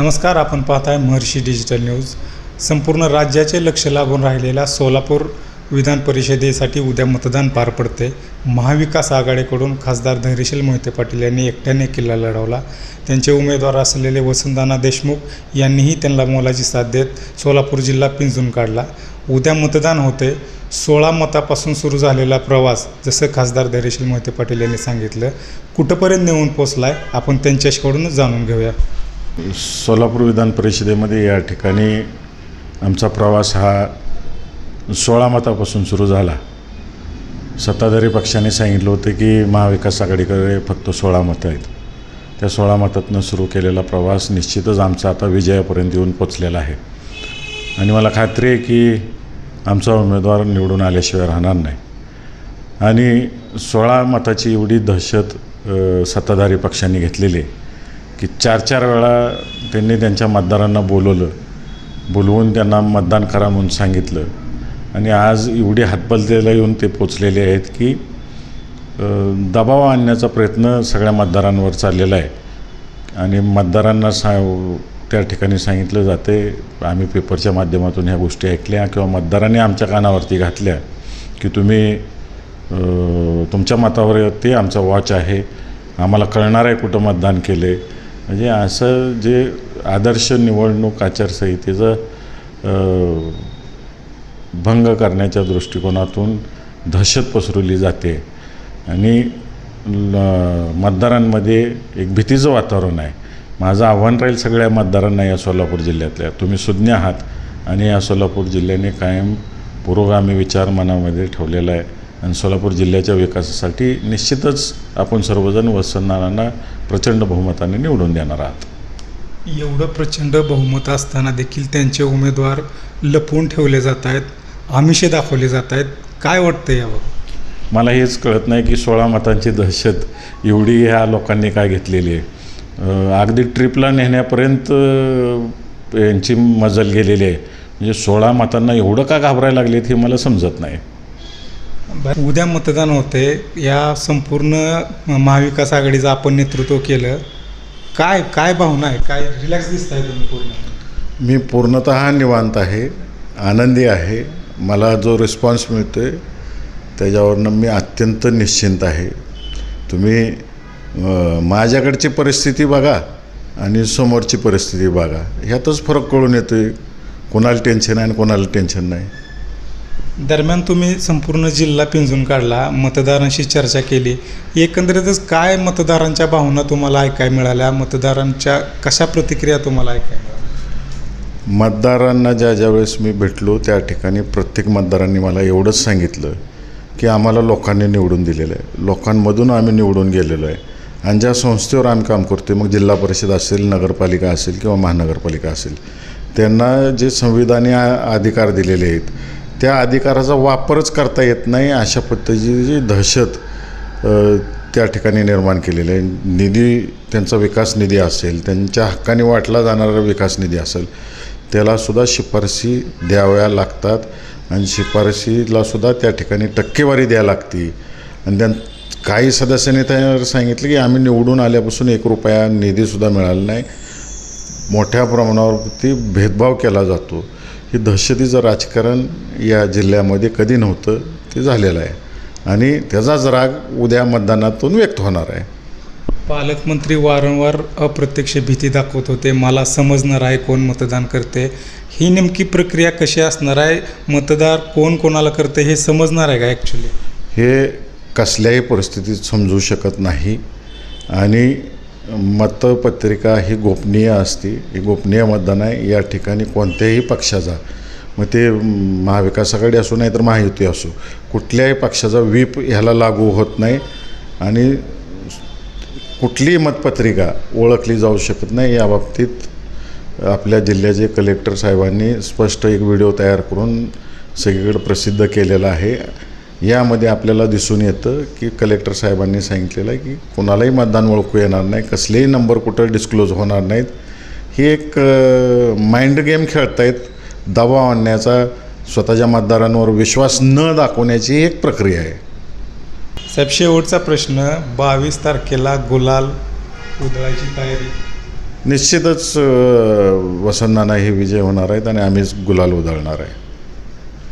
नमस्कार, आपण पाहताय महर्षी डिजिटल न्यूज. संपूर्ण राज्याचे लक्ष लागून राहिलेल्या सोलापूर विधान परिषदेसाठी उद्या मतदान पार पडते. महाविकास आघाडीकडून खासदार धैर्यशील मोहिते पाटील यांनी एकट्याने किल्ला लढवला. त्यांचे उमेदवार असलेले वसंतदादा देशमुख यांनीही त्यांना मोलाची साथ देत सोलापूर जिल्हा पिंजून काढला. उद्या मतदान होते. 16 मतापासून सुरू झालेला प्रवास, जसं खासदार धैर्यशील मोहिते पाटील यांनी सांगितलं, कुठंपर्यंत नेऊन पोचलाय आपण त्यांच्याकडूनच जाणून घेऊया. सोलापूर विधान परिषदेमध्ये या ठिकाणी आमचा प्रवास हा 16 मतापासून सुरू झाला. सत्ताधारी पक्षाने सांगितलं होतं की महाविकास आघाडीकडे फक्त 16 मतं आहेत. त्या 16 मतातनं सुरू केलेला प्रवास निश्चितच आमचा आता विजयापर्यंत येऊन पोचलेला आहे. आणि मला खात्री आहे की आमचा उमेदवार निवडून आल्याशिवाय राहणार नाही. आणि 16 मताची एवढी दहशत सत्ताधारी पक्षांनी घेतलेली आहे की 4-4 वेळा त्यांनी त्यांच्या मतदारांना बोलवून त्यांना मतदान करा म्हणून सांगितलं. आणि आज एवढी हातबलतेला येऊन ते पोचलेले आहेत की दबाव आणण्याचा प्रयत्न सगळ्या मतदारांवर चाललेला आहे. आणि मतदारांना त्या ठिकाणी सांगितलं जाते, आम्ही पेपरच्या माध्यमातून ह्या गोष्टी ऐकल्या किंवा मतदारांनी आमच्या कानावरती घातल्या की तुम्ही तुमच्या मतावरती आमचा वॉच आहे, आम्हाला कळणार आहे कुठं मतदान केले. म्हणजे असं जे आदर्श निवडणूक आचारसंहितेचं भंग करण्याच्या दृष्टिकोनातून दहशत पसरवली जाते. आणि मतदारांमध्ये एक भीतीचं वातावरण आहे. माझं आव्हान राहील सगळ्या मतदारांना या सोलापूर जिल्ह्यातल्या, तुम्ही सुज्ञ आहात आणि या सोलापूर जिल्ह्याने कायम पुरोगामी विचार मनामध्ये ठेवलेला आहे. आणि सोलापूर जिल्ह्याच्या विकासासाठी निश्चितच आपण सर्वजण वसंतदादांना प्रचंड बहुमताने निवडून देणार आहात. एवढं प्रचंड बहुमत असताना देखील त्यांचे उमेदवार लपवून ठेवले जात आहेत, आमिषे दाखवले जात आहेत. काय वाटतं यावर? मला हेच कळत नाही की 16 मतांची दहशत एवढी ह्या लोकांनी काय घेतलेली आहे. अगदी ट्रिपला नेण्यापर्यंत यांची मजल गेलेली आहे. म्हणजे 16 मतांना एवढं का घाबरायला लागलेत हे मला समजत नाही. उद्या मतदान होते. या संपूर्ण महाविकास आघाडीचं आपण नेतृत्व केलं. काय भावना आहे? काय रिलॅक्स दिसत आहे तुम्ही? मी पूर्णतः निवांत आहे, आनंदी आहे. मला जो रिस्पॉन्स मिळतो आहे त्याच्यावरनं मी अत्यंत निश्चिंत आहे. तुम्ही माझ्याकडची परिस्थिती बघा आणि समोरची परिस्थिती बघा, ह्यातच फरक कळून येतो आहे. कोणाला टेन्शन आहे आणि कोणाला टेन्शन नाही. दरम्यान तुम्ही संपूर्ण जिल्हा पिंजून काढला, मतदारांशी चर्चा केली. एकंदरीतच काय मतदारांच्या भावना तुम्हाला ऐकायला मिळाल्या? मतदारांच्या कशा प्रतिक्रिया तुम्हाला ऐकायला मिळाल्या? मतदारांना ज्या वेळेस मी भेटलो त्या ठिकाणी प्रत्येक मतदारांनी मला एवढंच सांगितलं की आम्हाला लोकांनी निवडून दिलेलं आहे, लोकांमधून आम्ही निवडून गेलेलो आहे. आणि ज्या संस्थेवर आम्ही काम करतो, मग जिल्हा परिषद असेल, नगरपालिका असेल किंवा महानगरपालिका असेल, त्यांना जे संविधानी अधिकार दिलेले आहेत त्या अधिकाराचा वापरच करता येत नाही, अशा पद्धतीची दहशत त्या ठिकाणी निर्माण केलेलं आहे. निधी, त्यांचा विकास निधी असेल, त्यांच्या हक्काने वाटला जाणारा विकास निधी असेल, त्यालासुद्धा शिफारशी द्याव्या लागतात. आणि शिफारशीलासुद्धा त्या ठिकाणी टक्केवारी द्यावी लागते. आणि काही सदस्यांनी त्यावर सांगितलं की आम्ही निवडून आल्यापासून 1 रुपया निधीसुद्धा मिळाला नाही. मोठ्या प्रमाणावरती भेदभाव केला जातो. हे दहशतीचं राजकारण या जिल्ह्यामध्ये कधी नव्हतं, ते झालेलं आहे. आणि त्याचाच राग उद्या मतदानातून व्यक्त होणार आहे. पालकमंत्री वारंवार अप्रत्यक्ष भीती दाखवत होते, मला समजणार आहे कोण मतदान करते. ही नेमकी प्रक्रिया कशी असणार आहे? मतदार कोण कोणाला करते हे समजणार आहे का ॲक्च्युली? हे कसल्याही परिस्थितीत समजू शकत नाही. आणि मतपत्रिका ही गोपनीय असते, ही गोपनीय मतदान आहे. या ठिकाणी कोणत्याही पक्षाचा, मग ते महाविकास आघाडी असो नाही तर महायुती असो, कुठल्याही पक्षाचा व्हीप ह्याला लागू होत नाही. आणि कुठलीही मतपत्रिका ओळखली जाऊ शकत नाही. याबाबतीत आपल्या जिल्ह्याचे कलेक्टर साहेबांनी स्पष्ट एक व्हिडिओ तयार करून सगळीकडे प्रसिद्ध केलेला आहे. यामध्ये आपल्याला दिसून येतं की कलेक्टर साहेबांनी सांगितलेलं आहे की कोणालाही मतदान ओळखू येणार नाही, कसलेही नंबर कुठं डिस्क्लोज होणार नाहीत. ही एक माइंड गेम खेळतायत. दबाव आणण्याचा, स्वतःच्या मतदारांवर विश्वास न दाखवण्याची एक प्रक्रिया आहे. साहेब, शेवटचा प्रश्न. 22 तारखेला गुलाल उधळायची तयारी निश्चितच वसंत नाना हे विजय होणार आहेत आणि आम्हीच गुलाल उधळणार आहे.